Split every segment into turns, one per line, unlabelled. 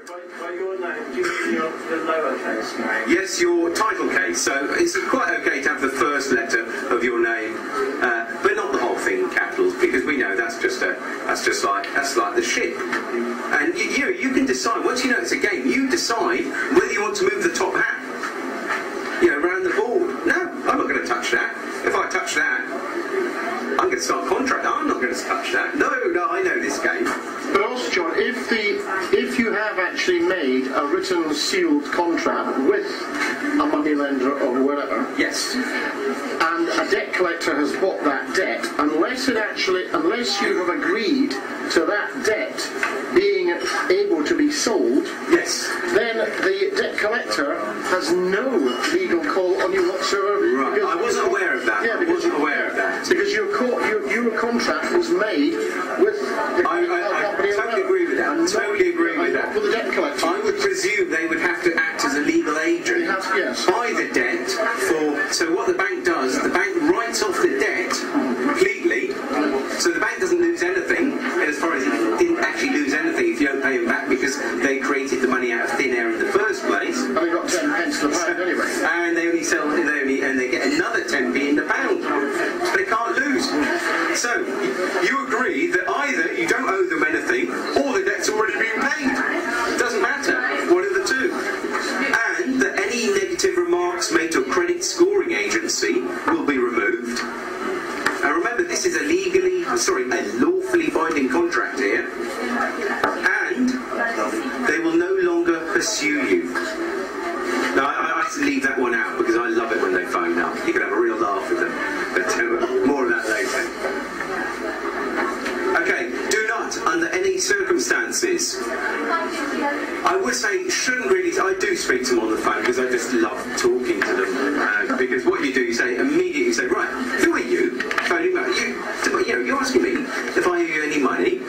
By your name, do you mean the lowercase name?
Yes, your title case. So it's quite okay to have the first letter of your name, but not the whole thing in capitals, because we know that's like the ship. And you can decide, once you know it's a game, you decide whether you want to move the top hat, around the board. No, I'm not going to touch that. If I touch that, I'm going to start a contract. I'm not going to touch that. No, I know this game.
But also, John, if you have actually made a written sealed contract with a moneylender or whatever,
yes,
and a debt collector has bought that debt, unless you have agreed to that debt being able to be sold,
yes,
then the debt collector has no legal call on you whatsoever.
Right, I wasn't aware of that.
Yeah,
I wasn't aware of that.
Because your contract was made with the
I totally agree with that. Totally agree with that.
For the debt collector.
I would presume they would have to act as a legal agent.
Yes.
Buy the debt so what the bank does, the bank writes off the debt completely, so the bank doesn't lose anything, as far as it didn't actually lose anything if you don't pay them back, because they created the money out of thin air in the first place.
And they got 10 pence in the pound anyway.
And they only sell, and they get another 10p in the pound. So they can't lose. So you agree that either you don't owe them anything, or the debt's already been paid. It doesn't matter, one of the two. And that any negative remarks made to a credit scoring agency will be removed. And remember, this is a lawfully binding contract here. And they will no longer pursue you. Now, I have to leave that one out because I love it when they phone up. You can have a real laugh with them. But more of that later. Okay, do not, under any circumstances, I would say, I do speak to them on the phone because I just love talking to them. Because what you do, immediately say, right, who are you? Phoning back, you're asking me if I owe you any money.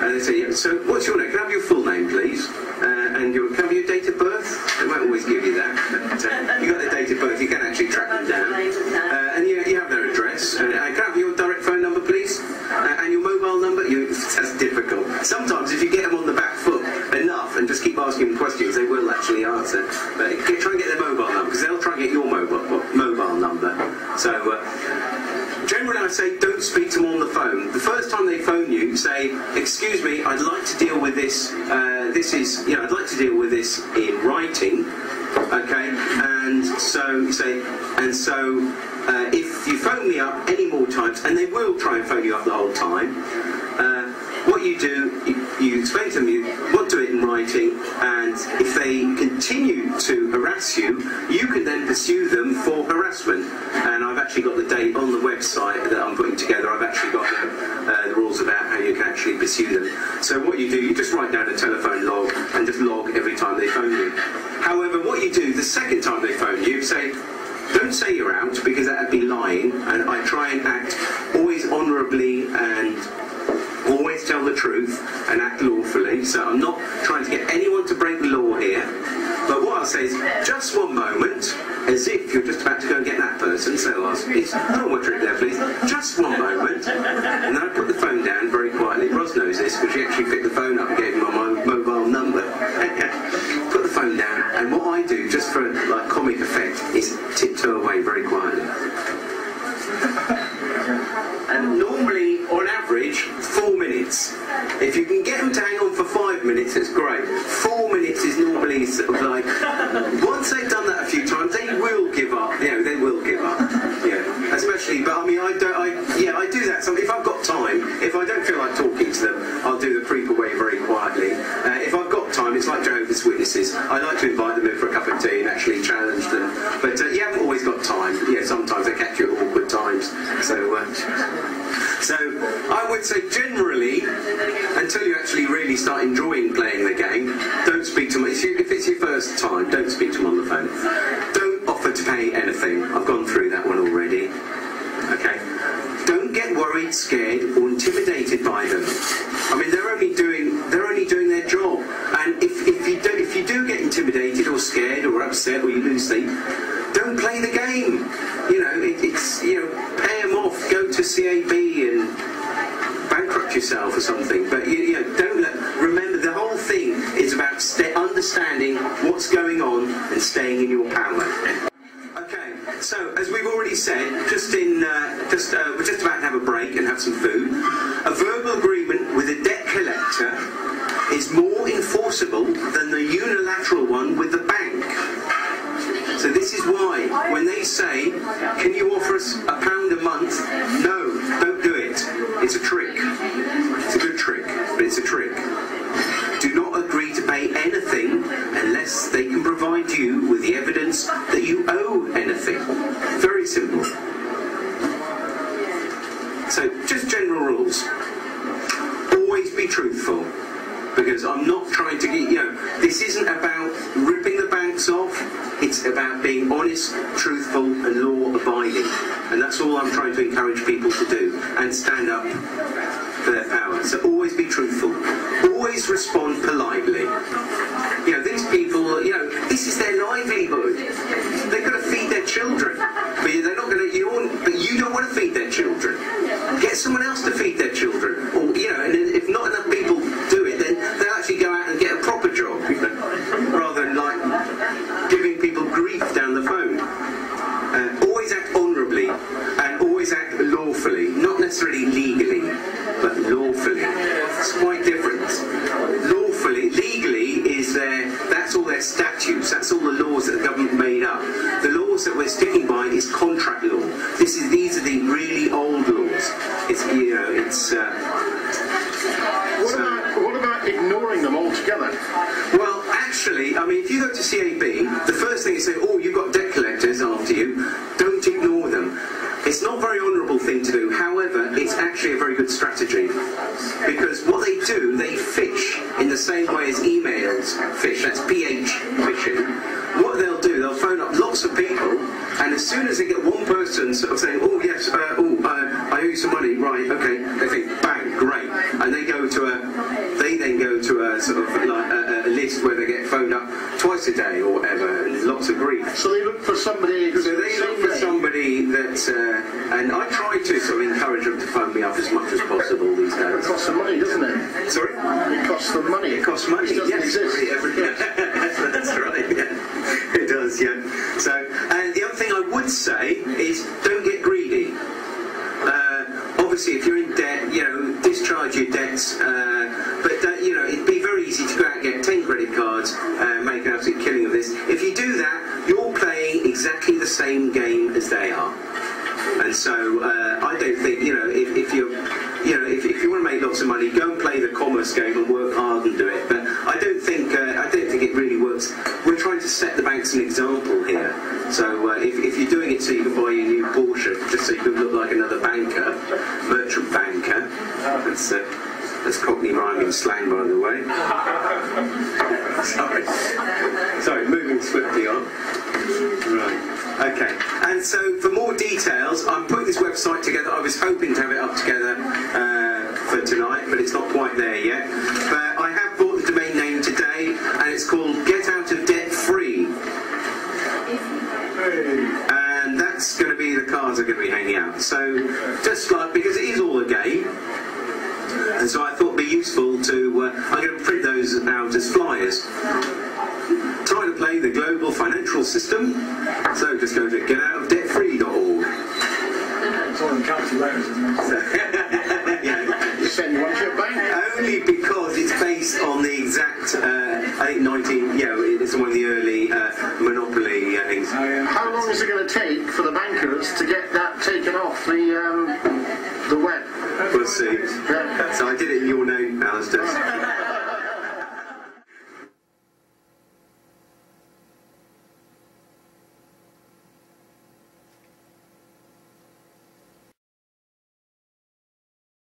And they say, yeah, so what's your name? Can I have your full name, please? And can I have your date of birth? They won't always give you that. But you got their date of birth, you can actually track them down. And you have their address. Can I have your direct phone number, please? And your mobile number? That's difficult. Sometimes if you get them on the back foot enough and just keep asking them questions, they will actually answer. But try and get their mobile number, because they'll try and get your mobile number. So generally I say don't speak to them on the phone. The first time they phone you, say, excuse me, I'd like to deal with this, I'd like to deal with this in writing, okay, and so you say, if you phone me up any more times, and they will try and phone you up the whole time, what you do, you explain to them you want to do it in writing, and if they continue to harass you, you can then pursue them for harassment. And I've actually got the date on the website that I'm putting together. I've actually got the rules about how you can actually pursue them. So what you do, you just write down a telephone log and just log every time they phone you. However, what you do the second time they phone you, don't say you're out, because that would be lying, and I try and act always honourably and always tell the truth and act lawfully. So I'm not trying to get anyone to break the law here, but what I'll say is just one moment, as if you're just about to go and get that person. So I'll ask, put one drink there please, just one moment, and then I put the phone down very quietly. Ros knows this because she actually picked the phone up and gave him my mobile number. Put the phone down, and what I do, just for like comic effect, is tiptoe away very quietly. And normally, on average, 4 minutes. If you can get them to hang on for 5 minutes, it's great. 4 minutes is normally sort of like, once they've done that a few times, they will give up. They will give up. Yeah, especially. But I mean, I do that. So if I've got time, if I don't feel like talking to them, I'll do the creep away very quietly. If I've got time, it's like Jehovah's Witnesses. I like to invite them in for a cup of tea and actually challenge them. But you haven't always got time. Sometimes they catch you at awkward times. So I would say generally, until you actually really start enjoying playing the game, don't speak to them. If it's your first time, don't speak to them on the phone. Don't offer to pay anything. I've gone through that one already. Okay. Don't get worried, scared, or intimidated by them. I mean, they're only doing their job. And if you do get intimidated or scared or upset or you lose sleep, don't play the game. Pay them off, go to CAB and bankrupt yourself or something. But don't remember, the whole thing is about understanding what's going on and staying in your power. Okay, so as we've already said, we're just about to have a break and have some food. A verbal agreement with a debt collector is more enforceable than the unilateral one with the bank. So this is why when they say, can you offer us £1 a month? No, don't do it. It's a trick. It's a good trick, but it's a trick. Do not agree to pay anything unless they can provide you with the evidence that you owe anything. Very simple. So, just general rules. Always be truthful. Because I'm not trying to get, this isn't about ripping the banks off. It's about being honest, truthful and law-abiding. And that's all I'm trying to encourage people to do. And stand up for their power. So always be truthful. Always respond politely. These people, this is their livelihood. They've got to feed their children. But they're not going to, but you don't want to feed their children. Get someone else to feed their children. Or, and if not enough people do it, then they'll actually go out and get a proper job, rather than like giving people grief down the phone. Always act honourably and always act lawfully, not necessarily legally, but lawfully. It's quite different. Lawfully, legally is that's all their statutes, that's all the laws that the government made up. The laws that we're sticking by is contract law. These are the really old laws.
What about ignoring them altogether?
Well, actually, if you go to CAB, the first thing is say, oh, you've got debt collectors after you. Don't ignore them. It's not a very honourable thing to do. However, it's actually a very good strategy. Because what they do, they fish in the same way as emails fish. That's PH fishing. What they'll do, they'll phone up lots of people, and as soon as they get one person sort of saying, oh yes, I owe you some money, right, okay, they think, bang, great, and they then go to a sort of like a list where they get phoned up twice a day or whatever, and lots of grief.
So they look for somebody.
So they look for somebody that, and I try to sort of encourage them to phone me up as much as possible these days.
It costs them money, doesn't it?
Sorry?
It costs them money.
It costs money.
It doesn't exist.
That's right. Yeah. It does. Yeah. So, and the other thing I would say is don't get greedy. Obviously, if you're in debt, discharge your debts. But it'd be very easy to go out and get 10 credit cards and make an absolute killing of this. If you do that, you're playing exactly the same game as they are. And so I don't think if you want to make lots of money, go and play the commerce game and work hard and do it. But I don't think it really works. We're trying to set the banks an example here. So if you're doing it so you can buy your new Porsche, just so you can look like another banker, merchant banker. That's Cockney rhyming slang, by the way. Sorry, moving swiftly on. Right. Okay, and so for more details, I'm putting this website together. I was hoping to have it up together for tonight, but it's not quite there yet. But I have bought the domain name today, and it's called Get-Out-of-Debt-Free. And that's going to be, the cards are going to be hanging out. So, just like, because it is all a game, and so I thought it'd be useful to, I'm going to print those out as flyers. Trying to play the global financial system, so just go to getoutofdebtfree.org.
It's all in capital letters, isn't it?
You send one to your bank?
Only because it's based on the exact, I think it's one of the early monopoly things.
Oh, yeah.
How long is it going to take for the bankers to get that taken off the web?
We'll see.
Yeah.
So I did it in your name, Alistair.